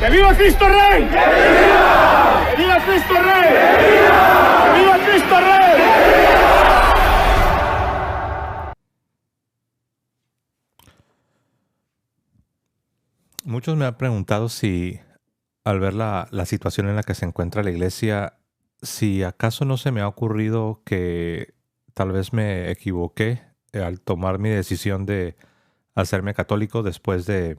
¡Que viva Cristo Rey! ¡Que viva! ¡Que viva Cristo Rey! ¡Que viva! ¡Que viva Cristo Rey! Muchos me han preguntado si, al ver la situación en la que se encuentra la iglesia, si acaso no se me ha ocurrido que tal vez me equivoqué al tomar mi decisión de hacerme católico después de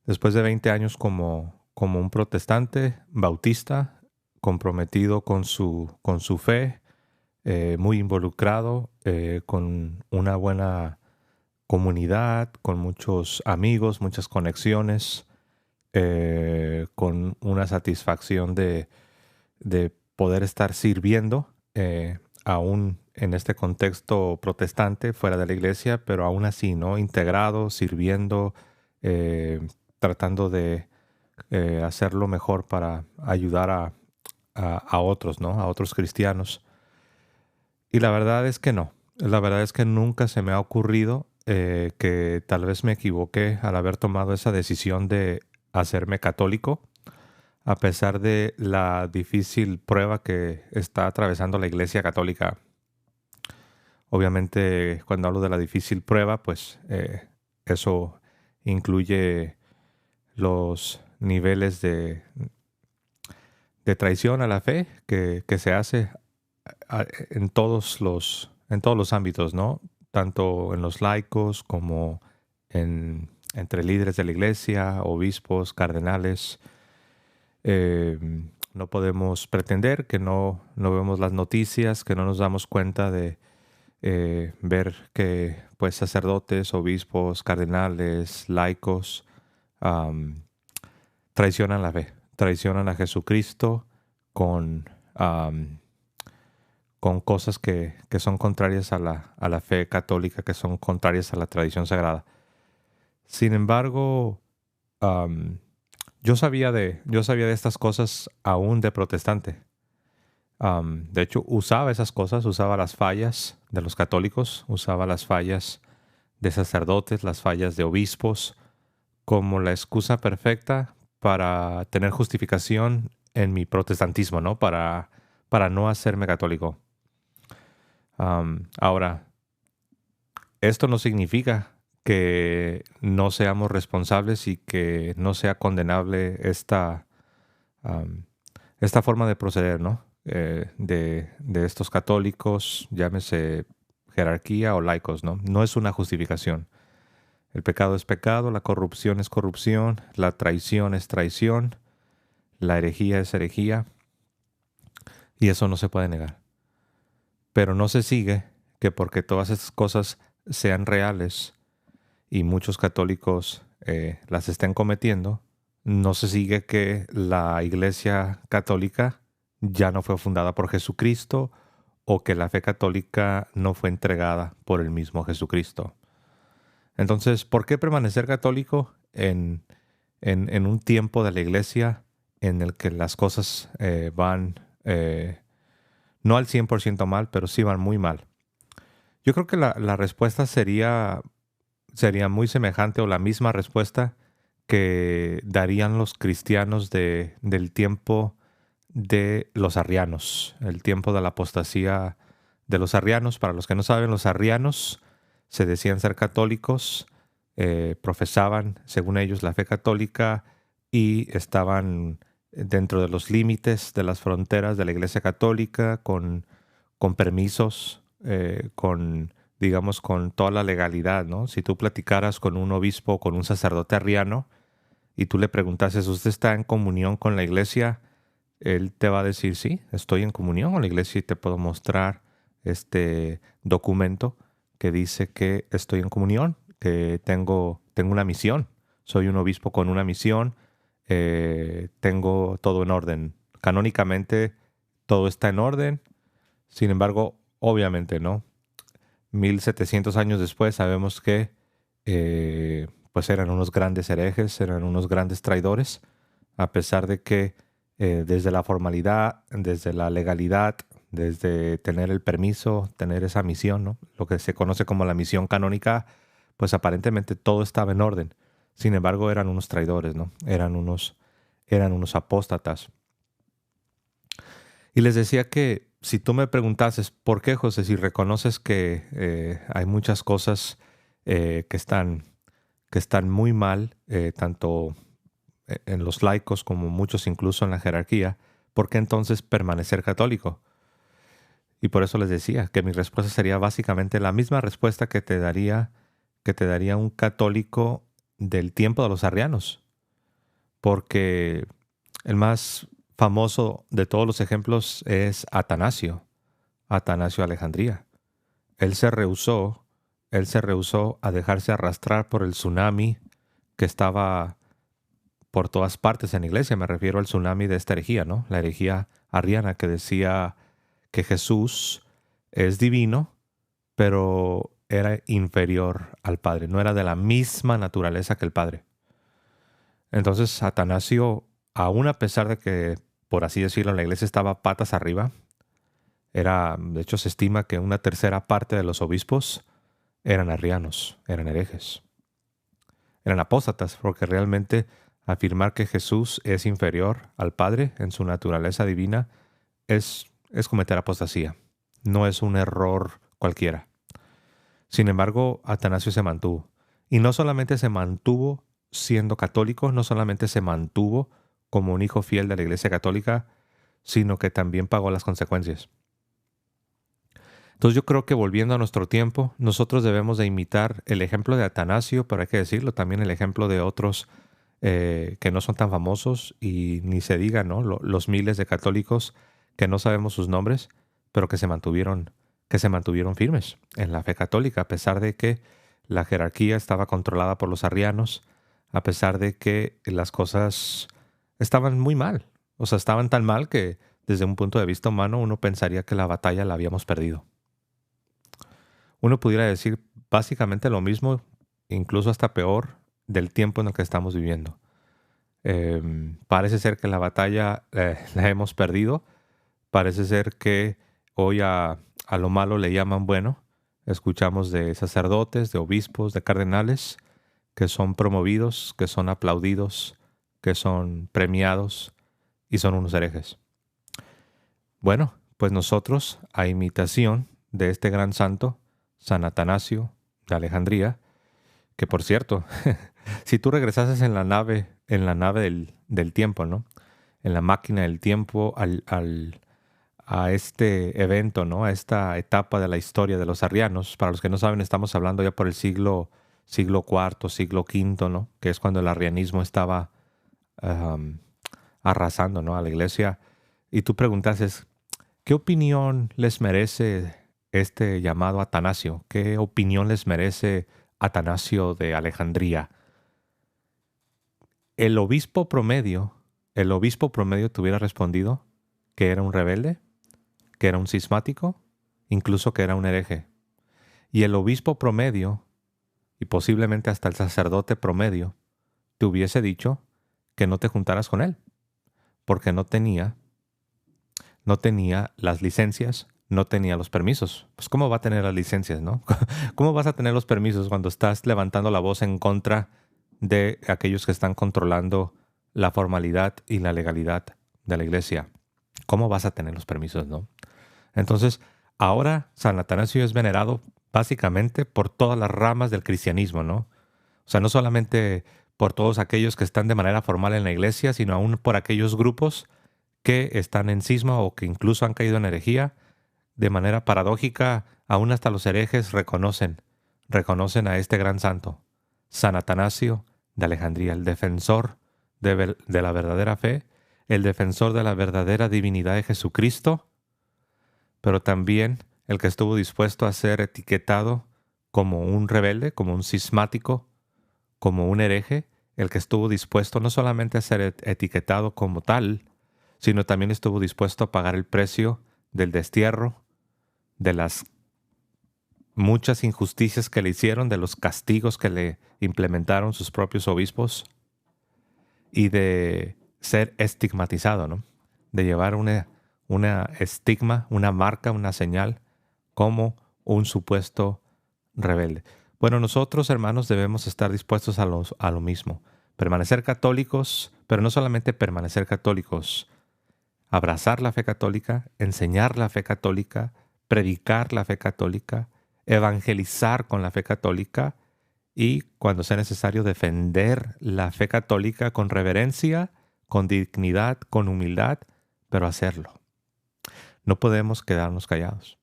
20 años como un protestante bautista, comprometido con su fe, muy involucrado, con una buena comunidad, con muchos amigos, muchas conexiones, con una satisfacción de poder estar sirviendo, aún en este contexto protestante, fuera de la iglesia, pero aún así, ¿no? Integrado, sirviendo, tratando de hacerlo mejor para ayudar a otros, ¿no? A otros cristianos. Y la verdad es que no. La verdad es que nunca se me ha ocurrido que tal vez me equivoqué al haber tomado esa decisión de hacerme católico, a pesar de la difícil prueba que está atravesando la Iglesia Católica. Obviamente, cuando hablo de la difícil prueba, pues eso incluye los niveles de traición a la fe que se hace en todos los ámbitos, ¿no? Tanto en los laicos como entre líderes de la iglesia, obispos, cardenales. No podemos pretender que no vemos las noticias, que no nos damos cuenta de ver que pues sacerdotes, obispos, cardenales, laicos traicionan la fe, traicionan a Jesucristo con cosas que son contrarias a la fe católica, que son contrarias a la tradición sagrada. Sin embargo, yo sabía de estas cosas aún de protestante. De hecho, usaba esas cosas, usaba las fallas de los católicos, usaba las fallas de sacerdotes, las fallas de obispos, como la excusa perfecta para tener justificación en mi protestantismo, ¿no? Para no hacerme católico. Ahora, esto no significa que no seamos responsables y que no sea condenable esta forma de proceder, ¿no? De estos católicos, llámese jerarquía o laicos, ¿no? No es una justificación. El pecado es pecado, la corrupción es corrupción, la traición es traición, la herejía es herejía, y eso no se puede negar. Pero no se sigue que porque todas estas cosas sean reales y muchos católicos las estén cometiendo, no se sigue que la Iglesia Católica ya no fue fundada por Jesucristo o que la fe católica no fue entregada por el mismo Jesucristo. Entonces, ¿por qué permanecer católico en un tiempo de la Iglesia en el que las cosas van no al 100% mal, pero sí van muy mal? Yo creo que la respuesta sería muy semejante o la misma respuesta que darían los cristianos del tiempo de los arrianos, el tiempo de la apostasía de los arrianos. Para los que no saben, los arrianos se decían ser católicos, profesaban, según ellos, la fe católica y estaban dentro de los límites de las fronteras de la Iglesia Católica, con permisos, con toda la legalidad, ¿no? Si tú platicaras con un obispo o con un sacerdote arriano y tú le preguntases, ¿usted está en comunión con la iglesia? Él te va a decir, sí, estoy en comunión con la iglesia y te puedo mostrar este documento que dice que estoy en comunión, que tengo una misión. Soy un obispo con una misión, tengo todo en orden. Canónicamente todo está en orden. Sin embargo, obviamente, ¿no? 1700 años después sabemos que pues eran unos grandes herejes, eran unos grandes traidores, a pesar de que desde la formalidad, desde la legalidad, desde tener el permiso, tener esa misión, ¿no? Lo que se conoce como la misión canónica, pues aparentemente todo estaba en orden. Sin embargo, eran unos traidores, ¿no? Eran unos eran unos apóstatas. Y les decía que si tú me preguntases, ¿por qué, José? Si reconoces que hay muchas cosas que están muy mal, tanto en los laicos como muchos incluso en la jerarquía, ¿por qué entonces permanecer católico? Y por eso les decía que mi respuesta sería básicamente la misma respuesta que te daría un católico del tiempo de los arrianos. Porque el más famoso de todos los ejemplos es Atanasio de Alejandría. Él se rehusó a dejarse arrastrar por el tsunami que estaba por todas partes en la iglesia. Me refiero al tsunami de esta herejía, ¿no? La herejía arriana que decía que Jesús es divino, pero era inferior al Padre, no era de la misma naturaleza que el Padre. Entonces Atanasio, aún a pesar de que, por así decirlo, la iglesia estaba patas arriba, de hecho se estima que una tercera parte de los obispos eran arrianos, eran herejes, eran apóstatas, porque realmente afirmar que Jesús es inferior al Padre en su naturaleza divina es cometer apostasía. No es un error cualquiera. Sin embargo, Atanasio se mantuvo. Y no solamente se mantuvo siendo católico, no solamente se mantuvo como un hijo fiel de la Iglesia Católica, sino que también pagó las consecuencias. Entonces yo creo que volviendo a nuestro tiempo, nosotros debemos de imitar el ejemplo de Atanasio, pero hay que decirlo, también el ejemplo de otros que no son tan famosos y ni se diga, ¿no? Los miles de católicos que no sabemos sus nombres, pero que se mantuvieron firmes en la fe católica, a pesar de que la jerarquía estaba controlada por los arrianos, a pesar de que las cosas estaban muy mal. O sea, estaban tan mal que desde un punto de vista humano uno pensaría que la batalla la habíamos perdido. Uno pudiera decir básicamente lo mismo, incluso hasta peor, del tiempo en el que estamos viviendo. Parece ser que la batalla la hemos perdido. Parece ser que hoy a lo malo le llaman bueno. Escuchamos de sacerdotes, de obispos, de cardenales que son promovidos, que son aplaudidos, que son premiados y son unos herejes. Bueno, pues nosotros, a imitación de este gran santo, San Atanasio de Alejandría, que por cierto, si tú regresases en la nave del tiempo, ¿no? En la máquina del tiempo a este evento, ¿no? A esta etapa de la historia de los arrianos. Para los que no saben, estamos hablando ya por el siglo IV, siglo V, ¿no? Que es cuando el arrianismo estaba arrasando, ¿no? A la iglesia. Y tú preguntases, ¿qué opinión les merece este llamado Atanasio? ¿Qué opinión les merece Atanasio de Alejandría? El obispo promedio te hubiera respondido que era un rebelde, que era un cismático, incluso que era un hereje. Y el obispo promedio, y posiblemente hasta el sacerdote promedio, te hubiese dicho que no te juntaras con él, porque no tenía las licencias, no tenía los permisos. Pues ¿cómo va a tener las licencias, no? ¿Cómo vas a tener los permisos cuando estás levantando la voz en contra de aquellos que están controlando la formalidad y la legalidad de la iglesia? ¿Cómo vas a tener los permisos, no? Entonces, ahora San Atanasio es venerado básicamente por todas las ramas del cristianismo, ¿no? O sea, no solamente por todos aquellos que están de manera formal en la iglesia, sino aún por aquellos grupos que están en cisma o que incluso han caído en herejía. De manera paradójica, aún hasta los herejes reconocen a este gran santo, San Atanasio de Alejandría, el defensor de la verdadera fe, el defensor de la verdadera divinidad de Jesucristo, pero también el que estuvo dispuesto a ser etiquetado como un rebelde, como un cismático, como un hereje, el que estuvo dispuesto no solamente a ser etiquetado como tal, sino también estuvo dispuesto a pagar el precio del destierro, de las muchas injusticias que le hicieron, de los castigos que le implementaron sus propios obispos y de ser estigmatizado, ¿no? De llevar una estigma, una marca, una señal como un supuesto rebelde. Bueno, nosotros, hermanos, debemos estar dispuestos a lo mismo. Permanecer católicos, pero no solamente permanecer católicos, abrazar la fe católica, enseñar la fe católica, predicar la fe católica, evangelizar con la fe católica y, cuando sea necesario, defender la fe católica con reverencia, con dignidad, con humildad, pero hacerlo. No podemos quedarnos callados.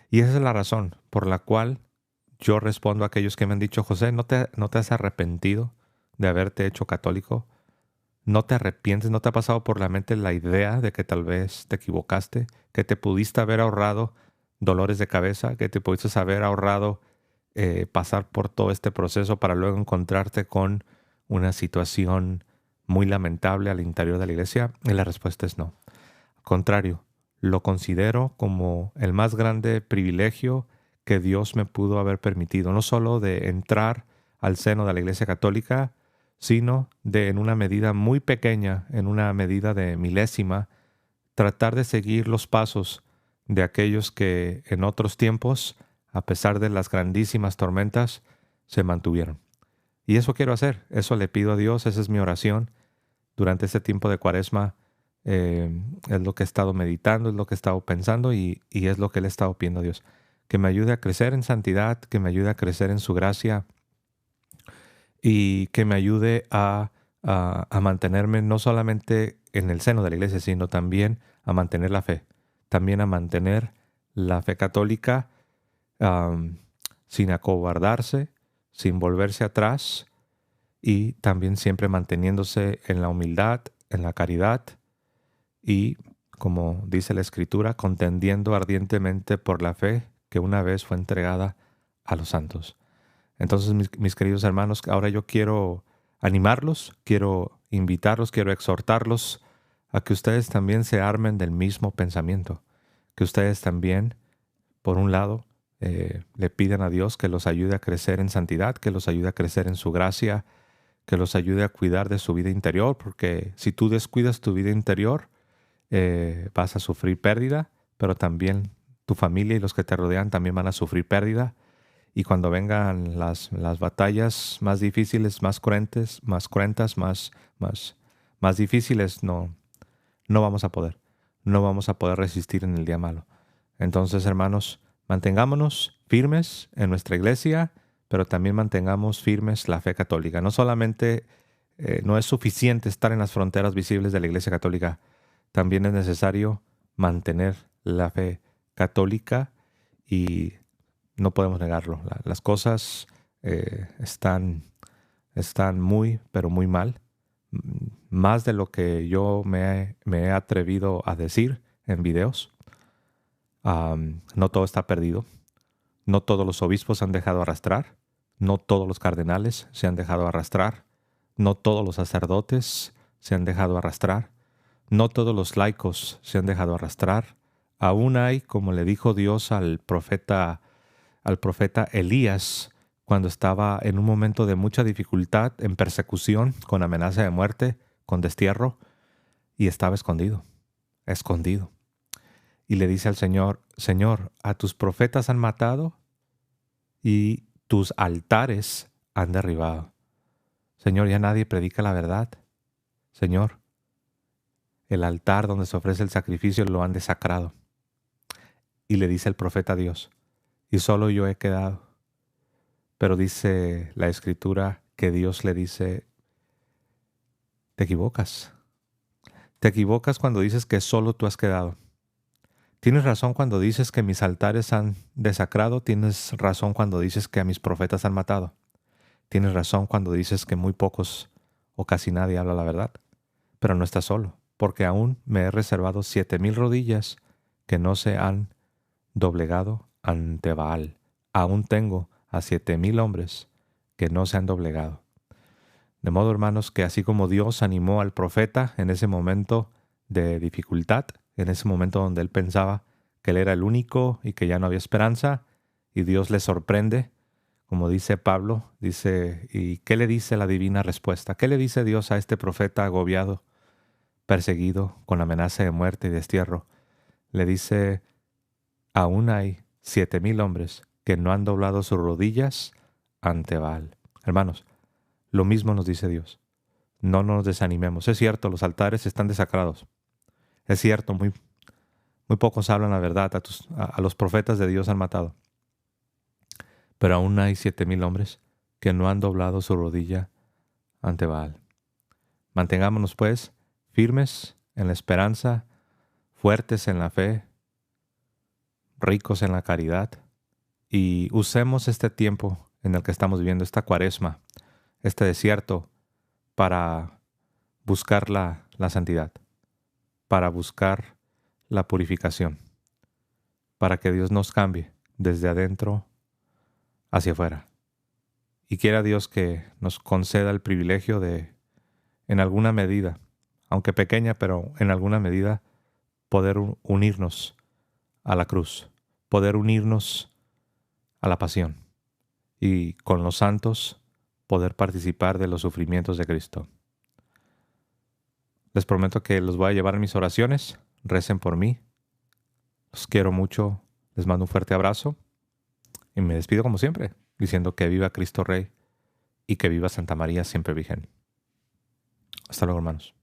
Y esa es la razón por la cual yo respondo a aquellos que me han dicho: José, ¿no te has arrepentido de haberte hecho católico? ¿No te arrepientes? ¿No te ha pasado por la mente la idea de que tal vez te equivocaste? ¿Que te pudiste haber ahorrado dolores de cabeza? ¿Que te pudiste haber ahorrado pasar por todo este proceso para luego encontrarte con una situación muy lamentable al interior de la iglesia? Y la respuesta es no. Al contrario, lo considero como el más grande privilegio que Dios me pudo haber permitido, no solo de entrar al seno de la Iglesia Católica, sino de, en una medida muy pequeña, en una medida de milésima, tratar de seguir los pasos de aquellos que en otros tiempos, a pesar de las grandísimas tormentas, se mantuvieron. Y eso quiero hacer, eso le pido a Dios, esa es mi oración. Durante este tiempo de Cuaresma es lo que he estado meditando, es lo que he estado pensando y es lo que le he estado pidiendo a Dios. Que me ayude a crecer en santidad, que me ayude a crecer en su gracia y que me ayude a mantenerme no solamente en el seno de la iglesia, sino también a mantener la fe. También a mantener la fe católica sin acobardarse, sin volverse atrás y también siempre manteniéndose en la humildad, en la caridad y, como dice la Escritura, contendiendo ardientemente por la fe que una vez fue entregada a los santos. Entonces, mis queridos hermanos, ahora yo quiero animarlos, quiero invitarlos, quiero exhortarlos a que ustedes también se armen del mismo pensamiento, que ustedes también, por un lado, le pidan a Dios que los ayude a crecer en santidad, que los ayude a crecer en su gracia, que los ayude a cuidar de su vida interior, porque si tú descuidas tu vida interior, vas a sufrir pérdida, pero también tu familia y los que te rodean también van a sufrir pérdida. Y cuando vengan las batallas más difíciles, más cruentas, más difíciles, no vamos a poder. No vamos a poder resistir en el día malo. Entonces, hermanos, mantengámonos firmes en nuestra iglesia, pero también mantengamos firmes la fe católica. No solamente no es suficiente estar en las fronteras visibles de la Iglesia Católica, también es necesario mantener la fe católica y no podemos negarlo. Las cosas están muy, pero muy mal. Más de lo que yo me he atrevido a decir en videos. No todo está perdido. No todos los obispos se han dejado arrastrar. No todos los cardenales se han dejado arrastrar. No todos los sacerdotes se han dejado arrastrar. No todos los laicos se han dejado arrastrar. Aún hay, como le dijo Dios al profeta Elías, cuando estaba en un momento de mucha dificultad, en persecución, con amenaza de muerte, con destierro, y estaba escondido. Y le dice al Señor: Señor, a tus profetas han matado y tus altares han derribado. Señor, ya nadie predica la verdad. Señor, el altar donde se ofrece el sacrificio lo han desacrado. Y le dice el profeta a Dios: y solo yo he quedado. Pero dice la Escritura que Dios le dice: te equivocas. Te equivocas cuando dices que solo tú has quedado. Tienes razón cuando dices que mis altares han desacrado. Tienes razón cuando dices que a mis profetas han matado. Tienes razón cuando dices que muy pocos o casi nadie habla la verdad. Pero no estás solo, porque aún me he reservado 7,000 rodillas que no se han doblegado ante Baal. Aún tengo a 7,000 hombres que no se han doblegado. De modo, hermanos, que así como Dios animó al profeta en ese momento de dificultad, en ese momento donde él pensaba que él era el único y que ya no había esperanza, y Dios le sorprende, como dice Pablo, dice: ¿y qué le dice la divina respuesta? ¿Qué le dice Dios a este profeta agobiado, perseguido, con amenaza de muerte y destierro? Le dice: aún hay 7,000 hombres que no han doblado sus rodillas ante Baal. Hermanos, Lo mismo nos dice Dios. No nos desanimemos. Es cierto, los altares están desacrados. Es cierto, muy pocos hablan la verdad. A los profetas de Dios han matado. Pero aún hay 7,000 hombres que no han doblado su rodilla ante Baal. Mantengámonos, pues, firmes en la esperanza, fuertes en la fe, ricos en la caridad, y usemos este tiempo en el que estamos viviendo, esta cuaresma, este desierto, para buscar la santidad, para buscar la purificación, para que Dios nos cambie desde adentro hacia afuera. Y quiera Dios que nos conceda el privilegio de, en alguna medida, aunque pequeña, pero en alguna medida, poder unirnos a la cruz, poder unirnos a la pasión y con los santos poder participar de los sufrimientos de Cristo. Les prometo que los voy a llevar en mis oraciones. Recen por mí. Los quiero mucho. Les mando un fuerte abrazo. Y me despido como siempre, diciendo que viva Cristo Rey y que viva Santa María siempre Virgen. Hasta luego, hermanos.